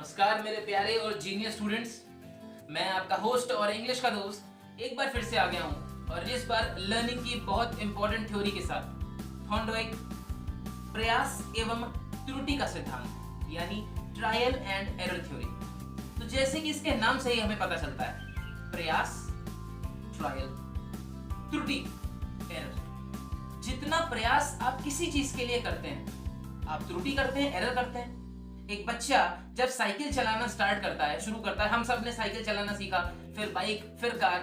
नमस्कार मेरे प्यारे और जीनियस स्टूडेंट्स, मैं आपका होस्ट और इंग्लिश का दोस्त एक बार फिर से आ गया हूँ और इस बार लर्निंग की बहुत इंपॉर्टेंट थ्योरी के साथ थॉर्नडाइक प्रयास एवं त्रुटि का सिद्धांत यानी ट्रायल एंड एरर थ्योरी। तो जैसे कि इसके नाम से ही हमें पता चलता है, प्रयास ट्रायल, त्रुटि एरर। जितना प्रयास आप किसी चीज के लिए करते हैं, आप त्रुटि करते हैं, एरर करते हैं। एक बच्चा जब साइकिल चलाना स्टार्ट करता है, शुरू करता है, हम सब ने साइकिल चलाना सीखा, फिर बाइक, फिर कार।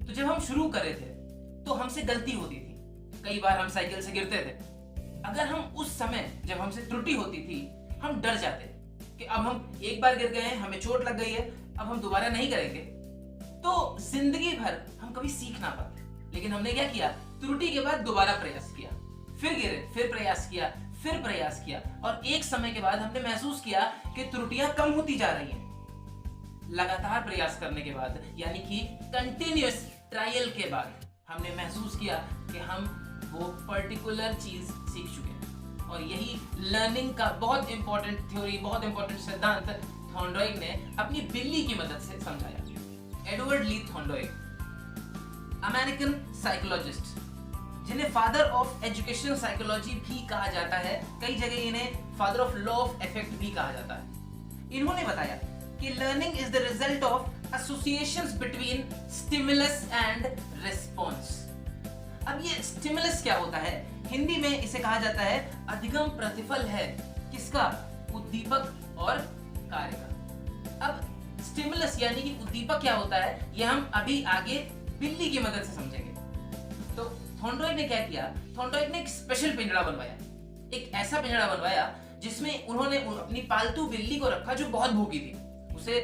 तो जब हम शुरू कर रहे थे तो हमसे गलती होती थी, कई बार हम साइकिल से गिरते थे। अगर हम उस समय जब हमसे त्रुटि होती थी, हम डर जाते कि अब हम एक बार गिर गए हैं, हमें चोट लग गई है, अब हम दोबारा नहीं करेंगे, तो जिंदगी भर हम कभी सीख ना पाते। लेकिन हमने क्या किया, त्रुटि के बाद दोबारा प्रयास किया, फिर गिरे, फिर प्रयास किया, फिर प्रयास किया, और एक समय के बाद हमने महसूस किया कि त्रुटियां कम होती जा रही हैं। लगातार प्रयास करने के बाद, यानी कि कंटिन्यूअस ट्रायल के बाद, हमने महसूस किया कि हम वो पर्टिकुलर चीज सीख चुके हैं। और यही लर्निंग का बहुत इंपॉर्टेंट थ्योरी, बहुत इंपॉर्टेंट सिद्धांत थॉर्नडाइक ने अपनी बिल्ली की मदद से समझाया। एडवर्ड ली थॉर्नडाइक, अमेरिकन साइकोलॉजिस्ट, जिन्हें फादर ऑफ एजुकेशनल साइकोलॉजी भी कहा जाता है, कई जगह इन्हें father of law of effect भी कहा जाता है। इन्होंने बताया कि learning is the result of associations between stimulus and response. अब ये स्टिमुलस क्या होता है? हिंदी में इसे कहा जाता है अधिगम प्रतिफल है, किसका? उद्दीपक और कार्य का। अब स्टिमुलस यानी कि उद्दीपक क्या होता है, यह हम अभी आगे बिल्ली की मदद से समझेंगे। तो थॉर्नडाइक ने क्या किया, थॉर्नडाइक ने एक स्पेशल पिंजरा बनवाया, एक ऐसा पिंजरा बनवाया जिसमें उन्होंने अपनी पालतू बिल्ली को रखा जो बहुत भूखी थी। उसे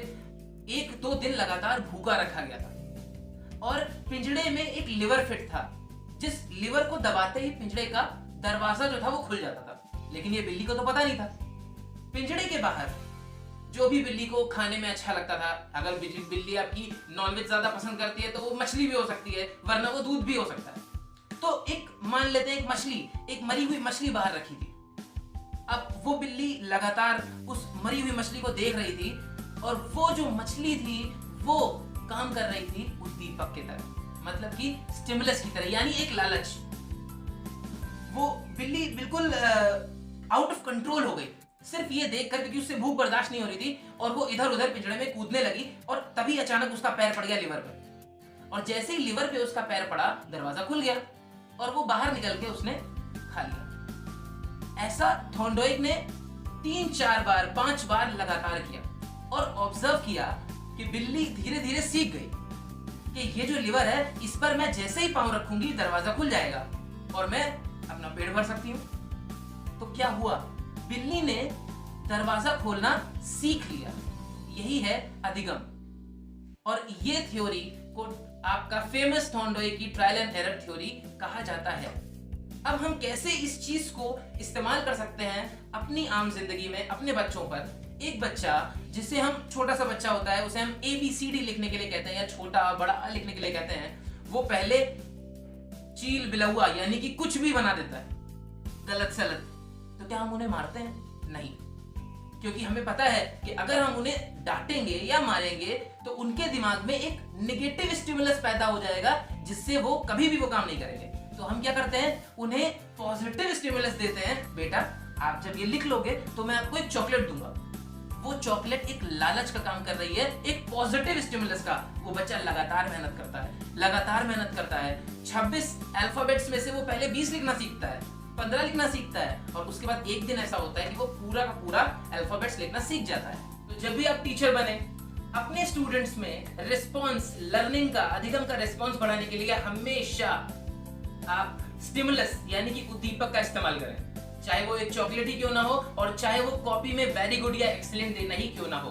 1-2 दिन लगातार भूखा रखा गया था और पिंजरे में एक लिवर फिट था, जिस लिवर को दबाते ही पिंजरे का दरवाजा जो था वो खुल जाता था। लेकिन ये बिल्ली को तो पता नहीं था। पिंजरे के बाहर जो भी बिल्ली को खाने में अच्छा लगता था, अगर बिल्ली आपकी नॉनवेज ज्यादा पसंद करती है तो वो मछली भी हो सकती है, वरना वो दूध भी हो सकता है। तो एक मान लेते हैं एक मछली, एक मरी हुई मछली बाहर रखी थी। अब वो बिल्ली लगातार उस मरी हुई मछली को देख रही थी और वो जो मछली थी वो काम कर रही थी उद्दीपक की तरह, मतलब कि स्टिमुलस की तरह, यानी एक लालच। वो बिल्ली बिल्कुल आउट ऑफ कंट्रोल हो गई सिर्फ ये देखकर, क्योंकि उससे भूख बर्दाश्त नहीं हो रही थी और वो इधर उधर पिंजरे में कूदने लगी और तभी अचानक उसका पैर पड़ गया लिवर पर। और जैसे ही लिवर पे उसका पैर पड़ा, दरवाजा खुल गया और वो बाहर निकल के उसने खा लिया। ऐसा थॉर्नडाइक ने 3-4 बार, 5 बार लगातार किया और ऑब्जर्व किया कि बिल्ली धीरे धीरे सीख गई कि ये जो लिवर है, इस पर मैं जैसे ही पांव रखूंगी दरवाजा खुल जाएगा और मैं अपना पेट भर सकती हूं। तो क्या हुआ, बिल्ली ने दरवाजा खोलना सीख लिया। यही है अधिगम। और ये थ्योरी को आपका फेमस थॉर्नडाइक की ट्रायल एंड एरर थ्योरी कहा जाता है। अब हम कैसे इस चीज को इस्तेमाल कर सकते हैं अपनी आम जिंदगी में, अपने बच्चों पर। एक बच्चा, जिसे हम छोटा सा बच्चा होता है, उसे हम ABCD लिखने के लिए कहते हैं या छोटा बड़ा लिखने के लिए कहते हैं, वो पहले चील बिलौआ यानी कि कुछ भी बना देता है, गलत सलत। तो क्या हम उन्हें मारते हैं? नहीं, क्योंकि हमें पता है कि अगर हम उन्हें डांटेंगे या मारेंगे तो उनके दिमाग में एक नेगेटिव स्टिमुलस पैदा हो जाएगा, जिससे वो कभी भी वो काम नहीं करेंगे। तो हम क्या करते हैं, उन्हें पॉजिटिव स्टिमुलस देते हैं। बेटा, आप जब ये लिख लोगे तो मैं आपको एक चॉकलेट दूंगा। वो चॉकलेट एक लालच का काम कर रही है, एक पॉजिटिव स्टिमुलस का। वो बच्चा लगातार मेहनत करता है, लगातार मेहनत करता है। 26 अल्फाबेट्स में से वो पहले 20 लिखना सीखता है, 15 लिखना सीखता है, और उसके बाद एक दिन ऐसा होता है कि वो पूरा का पूरा अल्फाबेट्स लिखना सीख जाता है। तो जब भी आप टीचर बने, अपने स्टूडेंट्स में रिस्पॉन्स, लर्निंग का, अधिगम का रिस्पॉन्स बढ़ाने के लिए हमेशा आप स्टिमुलस यानी कि उद्दीपक का इस्तेमाल करें, चाहे वो एक चॉकलेट ही क्यों ना हो और चाहे वो कॉपी में वेरी गुड या एक्सीलेंट देना ही क्यों ना हो।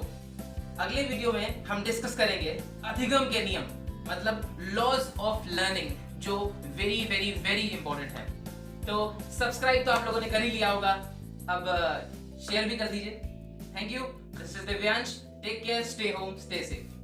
अगले वीडियो में हम डिस्कस करेंगे अधिगम के नियम, मतलब लॉज ऑफ लर्निंग, जो वेरी वेरी वेरी इंपॉर्टेंट है। तो सब्सक्राइब तो आप लोगों ने कर ही लिया होगा, अब शेयर भी कर दीजिए। Thank you, this is Divyansh, take care, stay home, stay safe.